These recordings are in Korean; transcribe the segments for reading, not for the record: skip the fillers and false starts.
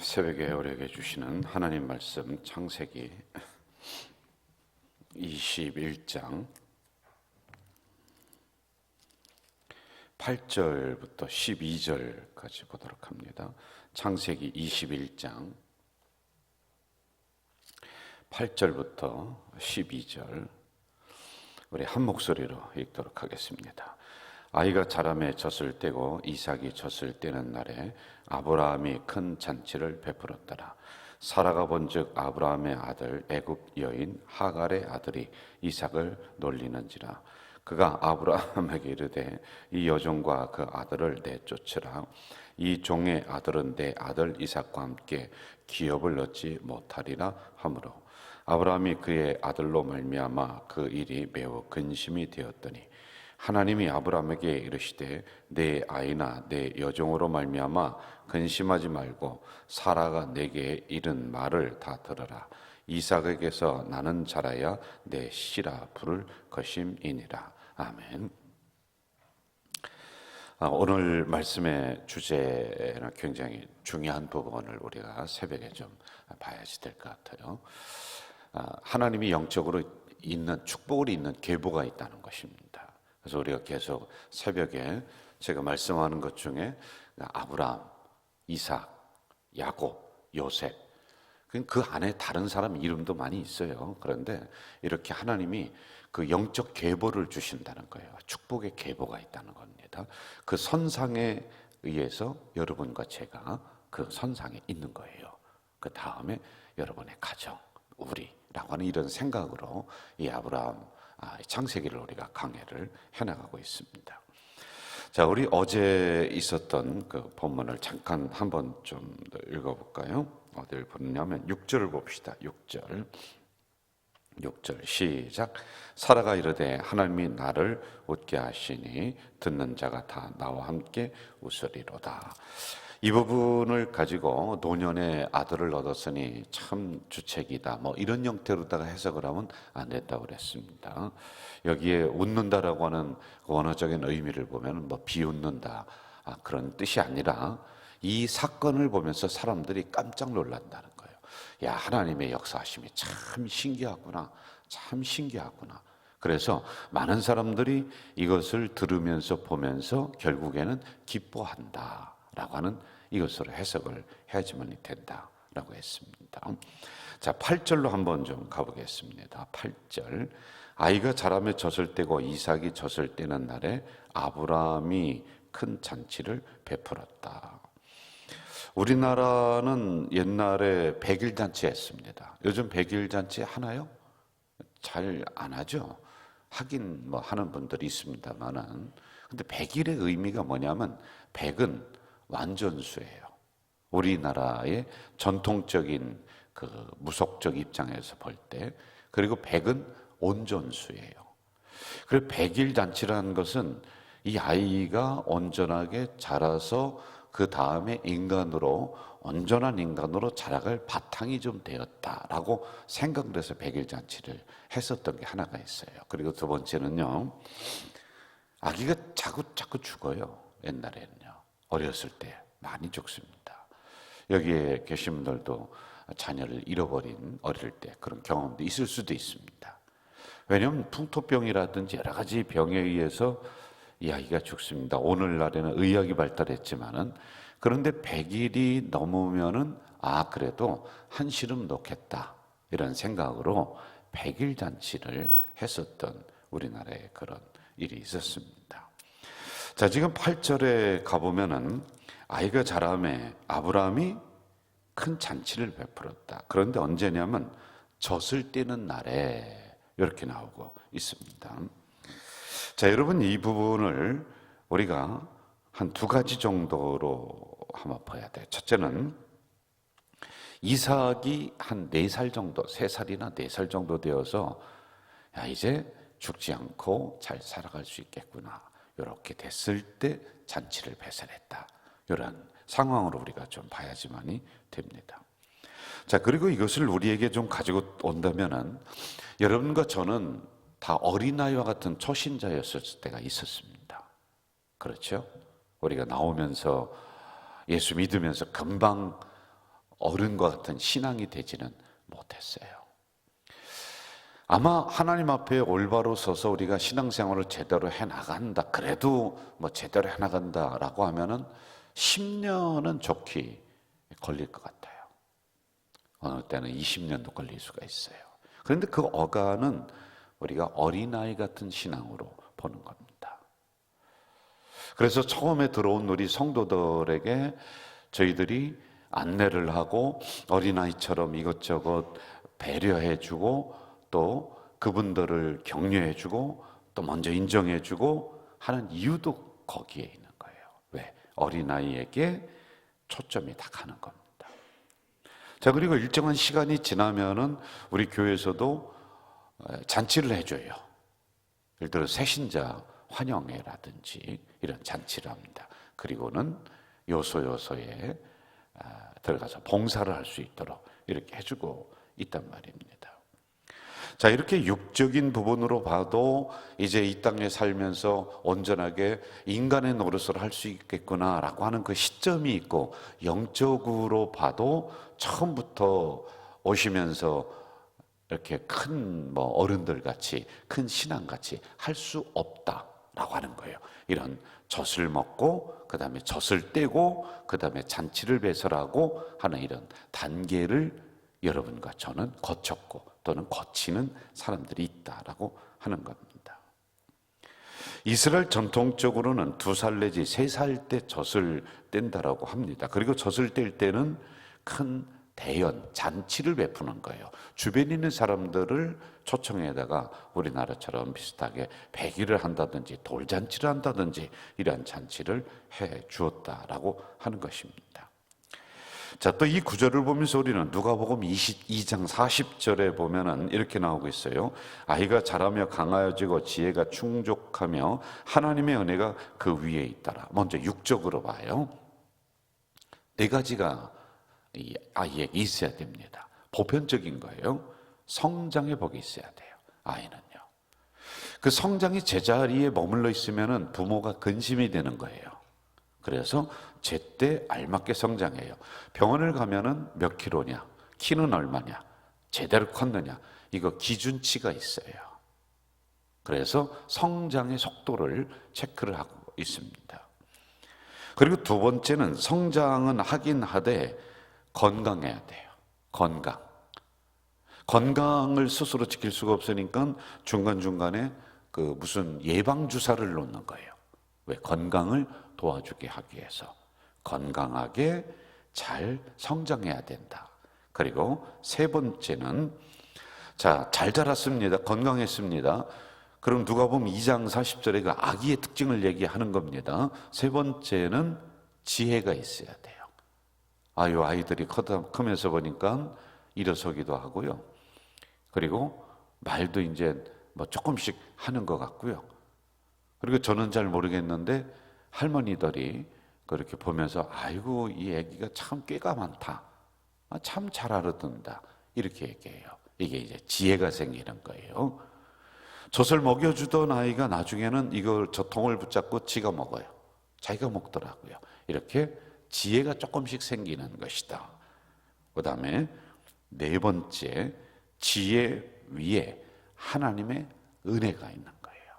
새벽에 우리에게 주시는 하나님 말씀 창세기 21장 8절부터 12절까지 보도록 합니다. 창세기 21장 8절부터 12절 우리 한 목소리로 읽도록 하겠습니다. 아이가 자라매 젖을 떼고 이삭이 젖을 떼는 날에 아브라함이 큰 잔치를 베풀었더라. 사라가 본즉 아브라함의 아들 애굽 여인 하갈의 아들이 이삭을 놀리는지라. 그가 아브라함에게 이르되 이 여종과 그 아들을 내쫓으라. 이 종의 아들은 내 아들 이삭과 함께 기업을 얻지 못하리라 하므로 아브라함이 그의 아들로 말미암아 그 일이 매우 근심이 되었더니 하나님이 아브라함에게 이르시되 내 아이나 내 여종으로 말미암아 근심하지 말고 사라가 내게 이른 말을 다 들으라. 이삭에게서 나는 자라야 내 씨라 부를 것임이니라. 아멘. 오늘 말씀의 주제는 굉장히 중요한 부분을 우리가 새벽에 좀 봐야지 될 것 같아요. 하나님이 영적으로 있는 축복을 있는 계보가 있다는 것입니다. 그래서 우리가 계속 새벽에 제가 말씀하는 것 중에 아브라함, 이삭, 야곱, 요셉 그 안에 다른 사람 이름도 많이 있어요. 그런데 이렇게 하나님이 그 영적 계보를 주신다는 거예요. 축복의 계보가 있다는 겁니다. 그 선상에 의해서 여러분과 제가 그 선상에 있는 거예요. 그 다음에 여러분의 가정, 우리라고 하는 이런 생각으로 이 아브라함 창세기를 우리가 강해를 해나가고 있습니다. 자, 우리 어제 있었던 그 본문을 잠깐 한번 좀 읽어볼까요? 어디를 보느냐면 6절을 봅시다. 6절 시작. 사라가 이르되 하나님이 나를 웃게 하시니 듣는 자가 다 나와 함께 웃으리로다. 이 부분을 가지고 노년의 아들을 얻었으니 참 주책이다, 뭐 이런 형태로다가 해석을 하면 안 된다고 그랬습니다. 여기에 웃는다라고 하는 원어적인 의미를 보면 뭐 비웃는다 그런 뜻이 아니라 이 사건을 보면서 사람들이 깜짝 놀란다는 거예요. 야, 하나님의 역사하심이 참 신기하구나, 참 신기하구나. 그래서 많은 사람들이 이것을 들으면서 보면서 결국에는 기뻐한다 라고 하는 이것으로 해석을 해야지만 된다라고 했습니다. 자, 8절로 한번 좀 가보겠습니다. 8절. 아이가 자라매 젖을 떼고 이삭이 젖을 떼는 날에 아브라함이 큰 잔치를 베풀었다. 우리나라는 옛날에 100일 잔치 했습니다. 요즘 100일 잔치 하나요? 잘 안 하죠. 하긴 뭐 하는 분들이 있습니다만은, 근데 100일의 의미가 뭐냐면 100은 완전수예요. 우리나라의 전통적인 그 무속적 입장에서 볼 때, 그리고 100은 온전수예요. 그리고 100일 잔치라는 것은 이 아이가 온전하게 자라서 그 다음에 온전한 인간으로 자라갈 바탕이 좀 되었다라고 생각을 해서 100일 잔치를 했었던 게 하나가 있어요. 그리고 두 번째는요, 아기가 자꾸 죽어요. 옛날에는요, 어렸을 때 많이 죽습니다. 여기에 계신 분들도 자녀를 잃어버린 어릴 때 그런 경험도 있을 수도 있습니다. 왜냐하면 풍토병이라든지 여러 가지 병에 의해서 이 아이가 죽습니다. 오늘날에는 의학이 발달했지만은, 그런데 100일이 넘으면은 그래도 한시름 놓겠다 이런 생각으로 100일 잔치를 했었던 우리나라에 그런 일이 있었습니다. 자, 지금 8절에 가보면은 아이가 자라매 아브라함이 큰 잔치를 베풀었다. 그런데 언제냐면 젖을 떼는 날에 이렇게 나오고 있습니다. 자, 여러분, 이 부분을 우리가 한 두 가지 정도로 한번 봐야 돼요. 첫째는 이삭이 한 4살 정도, 3살이나 4살 정도 되어서 이제 죽지 않고 잘 살아갈 수 있겠구나, 이렇게 됐을 때 잔치를 배설했다, 이런 상황으로 우리가 좀 봐야지만이 됩니다. 자, 그리고 이것을 우리에게 좀 가지고 온다면은, 여러분과 저는 다 어린아이와 같은 초신자였을 때가 있었습니다. 그렇죠? 우리가 나오면서 예수 믿으면서 금방 어른과 같은 신앙이 되지는 못했어요. 아마 하나님 앞에 올바로 서서 우리가 신앙생활을 제대로 해나간다, 그래도 뭐 제대로 해나간다라고 하면은 10년은 좋게 걸릴 것 같아요. 어느 때는 20년도 걸릴 수가 있어요. 그런데 그 어간은 우리가 어린아이 같은 신앙으로 보는 겁니다. 그래서 처음에 들어온 우리 성도들에게 저희들이 안내를 하고 어린아이처럼 이것저것 배려해주고 또 그분들을 격려해주고 또 먼저 인정해주고 하는 이유도 거기에 있는 거예요. 왜? 어린아이에게 초점이 다 가는 겁니다. 자, 그리고 일정한 시간이 지나면은 우리 교회에서도 잔치를 해줘요. 예를 들어 새신자 환영회라든지 이런 잔치를 합니다. 그리고는 요소요소에 들어가서 봉사를 할 수 있도록 이렇게 해주고 있단 말입니다. 자, 이렇게 육적인 부분으로 봐도 이제 이 땅에 살면서 온전하게 인간의 노릇을 할 수 있겠구나라고 하는 그 시점이 있고, 영적으로 봐도 처음부터 오시면서 이렇게 큰 어른들 같이 큰 신앙 같이 할 수 없다라고 하는 거예요. 이런 젖을 먹고 그다음에 젖을 떼고 그다음에 잔치를 배설하고 하는 이런 단계를 여러분과 저는 거쳤고 또는 거치는 사람들이 있다라고 하는 겁니다. 이스라엘 전통적으로는 2살 내지 3살 때 젖을 뗀다라고 합니다. 그리고 젖을 뗄 때는 큰 대연, 잔치를 베푸는 거예요. 주변에 있는 사람들을 초청해다가 우리나라처럼 비슷하게 배기를 한다든지 돌잔치를 한다든지 이러한 잔치를 해 주었다라고 하는 것입니다. 자, 또 이 구절을 보면서 우리는 누가복음 22장 40절에 보면은 이렇게 나오고 있어요. 아이가 자라며 강하여지고 지혜가 충족하며 하나님의 은혜가 그 위에 있더라. 먼저 육적으로 봐요. 4가지가 이 아이에게 있어야 됩니다. 보편적인 거예요. 성장의 복이 있어야 돼요. 아이는요. 그 성장이 제자리에 머물러 있으면은 부모가 근심이 되는 거예요. 그래서 제때 알맞게 성장해요. 병원을 가면은 몇 킬로냐, 키는 얼마냐, 제대로 컸느냐, 이거 기준치가 있어요. 그래서 성장의 속도를 체크를 하고 있습니다. 그리고 2번째는 성장은 하긴 하되 건강해야 돼요. 건강을 스스로 지킬 수가 없으니까 중간중간에 그 무슨 예방주사를 놓는 거예요. 왜? 건강을 도와주게 하기 위해서. 건강하게 잘 성장해야 된다. 그리고 3번째는 자, 잘 자랐습니다. 건강했습니다. 그럼 누가복음 2장 40절에 그 아기의 특징을 얘기하는 겁니다. 3번째는 지혜가 있어야 돼요. 아이들이 크면서 보니까 일어서기도 하고요. 그리고 말도 이제 조금씩 하는 것 같고요. 그리고 저는 잘 모르겠는데 할머니들이 그렇게 보면서 아이고 이 애기가 참 꾀가 많다. 참 잘 알아듣는다. 이렇게 얘기해요. 이게 이제 지혜가 생기는 거예요. 젖을 먹여주던 아이가 나중에는 이걸 젖통을 붙잡고 지가 먹어요. 자기가 먹더라고요. 이렇게 지혜가 조금씩 생기는 것이다. 그 다음에 4번째, 지혜 위에 하나님의 은혜가 있는 거예요.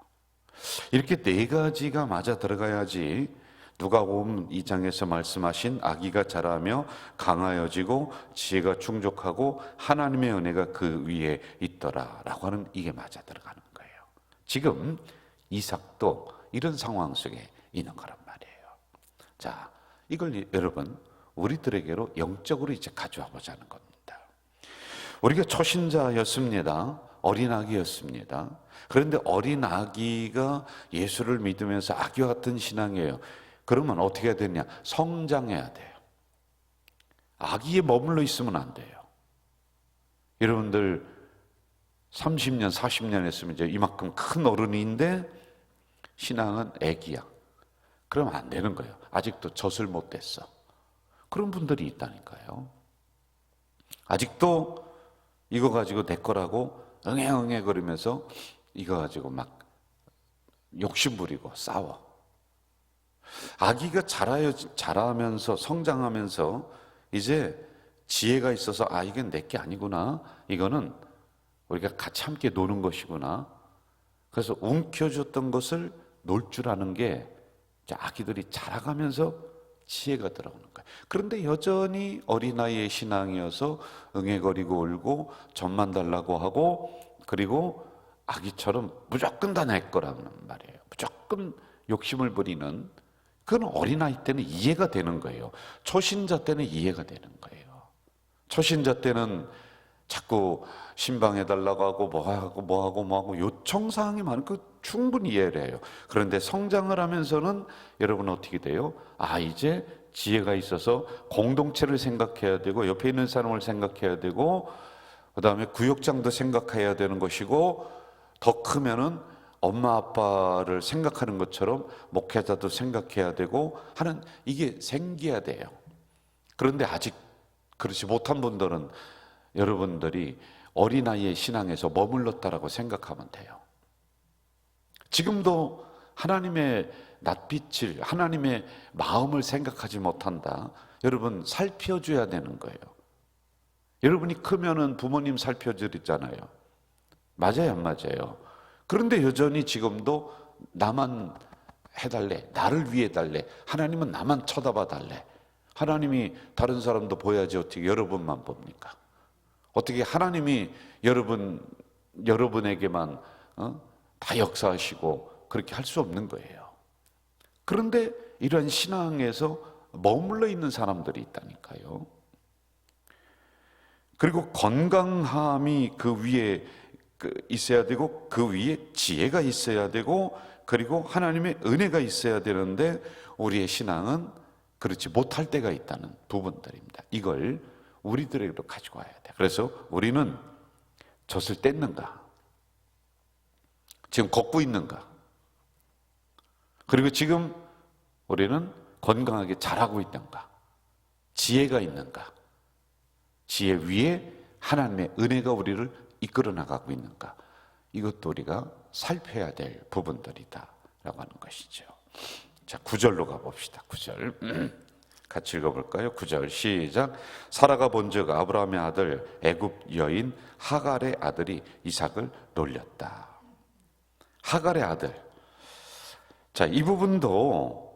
이렇게 4가지가 맞아 들어가야지 누가복음 2장에서 말씀하신 아기가 자라며 강하여지고 지혜가 충족하고 하나님의 은혜가 그 위에 있더라라고 하는 이게 맞아 들어가는 거예요. 지금 이삭도 이런 상황 속에 있는 거란 말이에요. 자, 이걸 여러분 우리들에게로 영적으로 이제 가져와 보자는 겁니다. 우리가 초신자였습니다. 어린아기였습니다. 그런데 어린아기가 예수를 믿으면서 아기와 같은 신앙이에요. 그러면 어떻게 해야 되냐? 성장해야 돼요. 아기에 머물러 있으면 안 돼요. 여러분들 30년, 40년 했으면 이제 이만큼 큰 어른인데 신앙은 애기야. 그러면 안 되는 거예요. 아직도 젖을 못 뗐어. 그런 분들이 있다니까요. 아직도 이거 가지고 내 거라고 응애응애 거리면서 이거 가지고 막 욕심 부리고 싸워. 아기가 자라면서 성장하면서 이제 지혜가 있어서 이건 내게 아니구나, 이거는 우리가 같이 함께 노는 것이구나. 그래서 움켜쥐었던 것을 놀 줄 아는 게 이제 아기들이 자라가면서 지혜가 들어오는 거예요. 그런데 여전히 어린아이의 신앙이어서 응애거리고 울고 젖만 달라고 하고, 그리고 아기처럼 무조건 다 내 거라는 말이에요. 무조건 욕심을 부리는, 그건 어린아이 때는 이해가 되는 거예요. 초신자 때는 이해가 되는 거예요. 초신자 때는 자꾸 신방해달라고 하고 뭐하고 요청사항이 많고 충분히 이해를 해요. 그런데 성장을 하면서는 여러분 어떻게 돼요? 이제 지혜가 있어서 공동체를 생각해야 되고, 옆에 있는 사람을 생각해야 되고, 그 다음에 구역장도 생각해야 되는 것이고, 더 크면은 엄마 아빠를 생각하는 것처럼 목회자도 생각해야 되고 하는, 이게 생겨야 돼요. 그런데 아직 그렇지 못한 분들은 여러분들이 어린아이의 신앙에서 머물렀다라고 생각하면 돼요. 지금도 하나님의 낯빛을, 하나님의 마음을 생각하지 못한다. 여러분 살펴줘야 되는 거예요. 여러분이 크면은 부모님 살펴드리잖아요. 맞아요, 안 맞아요? 그런데 여전히 지금도 나만 해달래, 나를 위해 달래, 하나님은 나만 쳐다봐 달래. 하나님이 다른 사람도 보여야지 어떻게 여러분만 봅니까? 어떻게 하나님이 여러분에게만 다 역사하시고 그렇게 할 수 없는 거예요. 그런데 이런 신앙에서 머물러 있는 사람들이 있다니까요. 그리고 건강함이 그 위에 있어야 되고, 그 위에 지혜가 있어야 되고, 그리고 하나님의 은혜가 있어야 되는데 우리의 신앙은 그렇지 못할 때가 있다는 부분들입니다. 이걸 우리들에게도 가지고 와야 돼. 그래서 우리는 젖을 뗐는가? 지금 걷고 있는가? 그리고 지금 우리는 건강하게 자라고 있는가? 지혜가 있는가? 지혜 위에 하나님의 은혜가 우리를 이끌어 나가고 있는가? 이것도 우리가 살펴야 될 부분들이다라고 하는 것이죠. 자, 9절로 가봅시다. 9절 같이 읽어볼까요? 9절 시작. 사라가 본즉 아브라함의 아들 애굽 여인 하갈의 아들이 이삭을 놀렸다. 하갈의 아들. 자, 이 부분도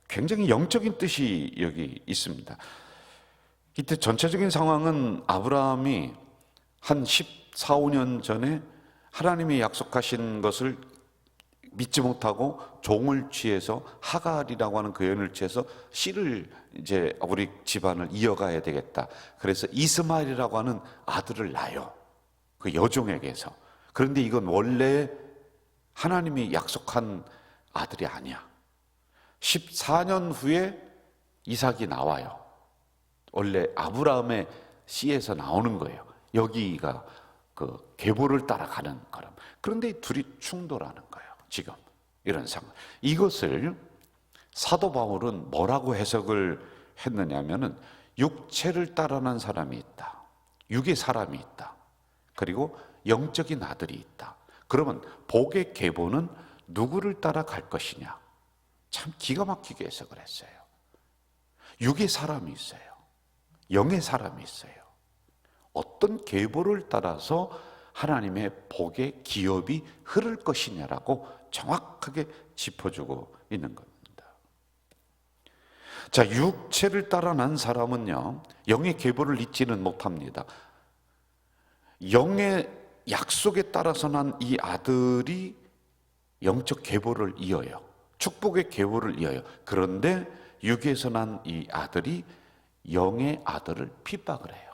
굉장히 영적인 뜻이 여기 있습니다. 이때 전체적인 상황은 아브라함이 한 14, 15년 전에 하나님이 약속하신 것을 믿지 못하고 종을 취해서, 하갈이라고 하는 그 여인을 취해서 씨를 이제 우리 집안을 이어가야 되겠다. 그래서 이스마엘이라고 하는 아들을 낳아요. 그 여종에게서. 그런데 이건 원래 하나님이 약속한 아들이 아니야. 14년 후에 이삭이 나와요. 원래 아브라함의 씨에서 나오는 거예요. 여기가 그 계보를 따라가는 거람. 그런데 둘이 충돌하는 거예요. 지금 이런 상황. 이것을 사도 바울은 뭐라고 해석을 했느냐면은 육체를 따라난 사람이 있다. 육의 사람이 있다. 그리고 영적인 아들이 있다. 그러면 복의 계보는 누구를 따라갈 것이냐? 참 기가 막히게 해석을 했어요. 육의 사람이 있어요. 영의 사람이 있어요. 어떤 계보를 따라서 하나님의 복의 기업이 흐를 것이냐라고 정확하게 짚어주고 있는 겁니다. 자, 육체를 따라 난 사람은요, 영의 계보를 잊지는 못합니다. 영의 약속에 따라서 난 이 아들이 영적 계보를 이어요. 축복의 계보를 이어요. 그런데 육에서 난 이 아들이 영의 아들을 핍박을 해요.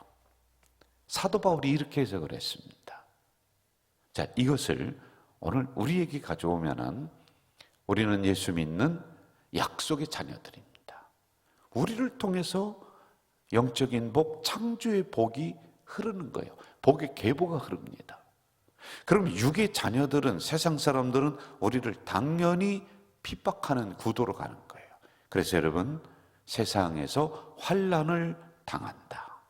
사도 바울이 이렇게 해석을 했습니다. 자, 이것을 오늘 우리에게 가져오면은 우리는 예수 믿는 약속의 자녀들입니다. 우리를 통해서 영적인 복, 창조의 복이 흐르는 거예요. 복의 계보가 흐릅니다. 그럼 육의 자녀들은, 세상 사람들은 우리를 당연히 핍박하는 구도로 가는 거예요. 그래서 여러분, 세상에서 환난을 당한다.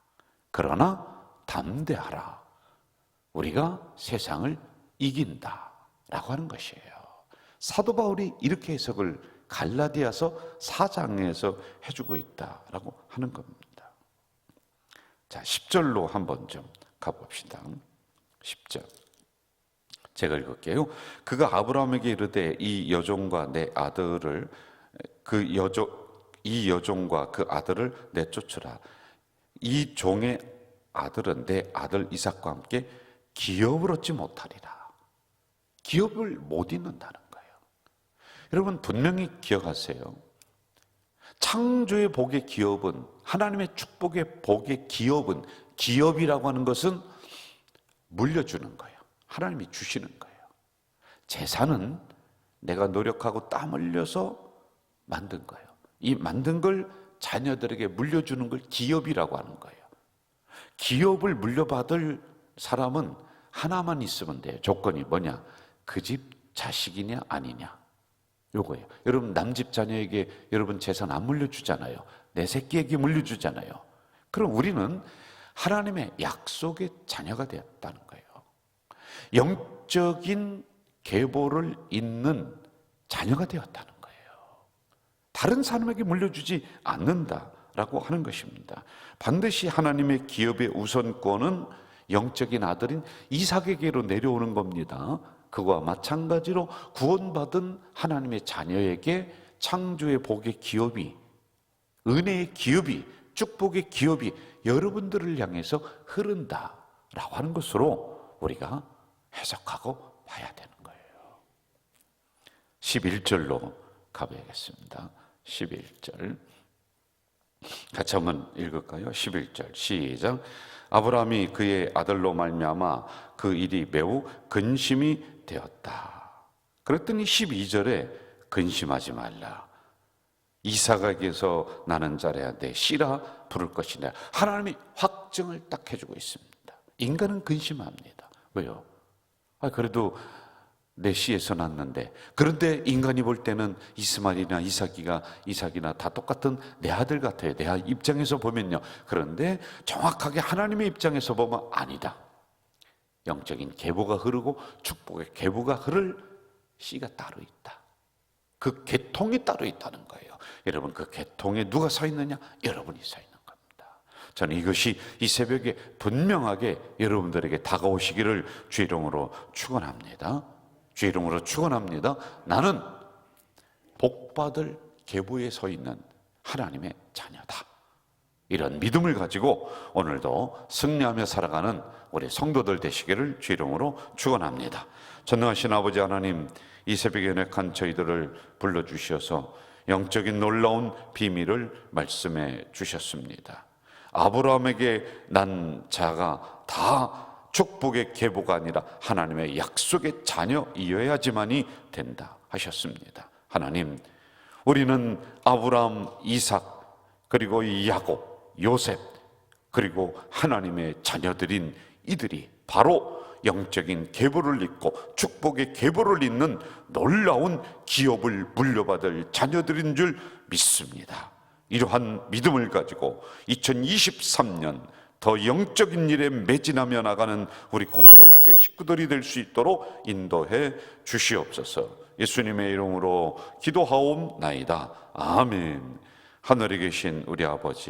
그러나 담대하라. 우리가 세상을 이긴다 라고 하는 것이에요. 사도 바울이 이렇게 해석을 갈라디아서 4장에서 해주고 있다라고 하는 겁니다. 자, 10절로 한번 좀 가봅시다. 10절. 제가 읽을게요. 그가 아브라함에게 이르되 이 여종과 그 아들을 내쫓으라. 이 종의 아들은 내 아들 이삭과 함께 기업을 얻지 못하리라. 기업을 못 잊는다는 거예요. 여러분 분명히 기억하세요. 창조의 복의 기업은, 하나님의 축복의 복의 기업은, 기업이라고 하는 것은 물려주는 거예요. 하나님이 주시는 거예요. 재산은 내가 노력하고 땀 흘려서 만든 거예요. 이 만든 걸 자녀들에게 물려주는 걸 기업이라고 하는 거예요. 기업을 물려받을 사람은 하나만 있으면 돼요. 조건이 뭐냐? 그 집 자식이냐 아니냐, 요거예요. 여러분 남집 자녀에게 여러분 재산 안 물려주잖아요. 내 새끼에게 물려주잖아요. 그럼 우리는 하나님의 약속의 자녀가 되었다는 거예요. 영적인 계보를 잇는 자녀가 되었다는 거예요. 다른 사람에게 물려주지 않는다라고 하는 것입니다. 반드시 하나님의 기업의 우선권은 영적인 아들인 이삭에게로 내려오는 겁니다. 그와 마찬가지로 구원받은 하나님의 자녀에게 창조의 복의 기업이, 은혜의 기업이, 축복의 기업이 여러분들을 향해서 흐른다라고 하는 것으로 우리가 해석하고 봐야 되는 거예요. 11절로 가봐야겠습니다. 11절 같이 한번 읽을까요? 11절 시작. 아브라함이 그의 아들로 말미암아 그 일이 매우 근심이 되었다. 그랬더니 12절에 근심하지 말라. 이삭에게서 나는 자라야 내 씨라 부를 것이냐. 하나님이 확증을 딱 해주고 있습니다. 인간은 근심합니다. 왜요? 그래도 내 씨에서 났는데, 그런데 인간이 볼 때는 이스마엘이나 이삭이나 다 똑같은 내 아들 같아요. 내 입장에서 보면요. 그런데 정확하게 하나님의 입장에서 보면 아니다. 영적인 계보가 흐르고 축복의 계보가 흐를 씨가 따로 있다. 그 계통이 따로 있다는 거예요. 여러분 그 계통에 누가 서 있느냐? 여러분이 서 있는 겁니다. 저는 이것이 이 새벽에 분명하게 여러분들에게 다가오시기를 주의 이름으로 축원합니다. 주의 이름으로 축원합니다. 나는 복받을 계보에 서 있는 하나님의 자녀다. 이런 믿음을 가지고 오늘도 승리하며 살아가는 우리 성도들 되시기를 주의 이름으로 축원합니다. 전능하신 아버지 하나님, 이 새벽에 연약한 저희들을 불러주셔서 영적인 놀라운 비밀을 말씀해 주셨습니다. 아브라함에게 난 자가 다 축복의 계보가 아니라 하나님의 약속의 자녀이어야지만이 된다 하셨습니다. 하나님, 우리는 아브라함, 이삭, 그리고 야곱, 요셉, 그리고 하나님의 자녀들인 이들이 바로 영적인 계보를 잇고 축복의 계보를 잇는 놀라운 기업을 물려받을 자녀들인 줄 믿습니다. 이러한 믿음을 가지고 2023년 더 영적인 일에 매진하며 나가는 우리 공동체 식구들이 될 수 있도록 인도해 주시옵소서. 예수님의 이름으로 기도하옵나이다. 아멘. 하늘에 계신 우리 아버지,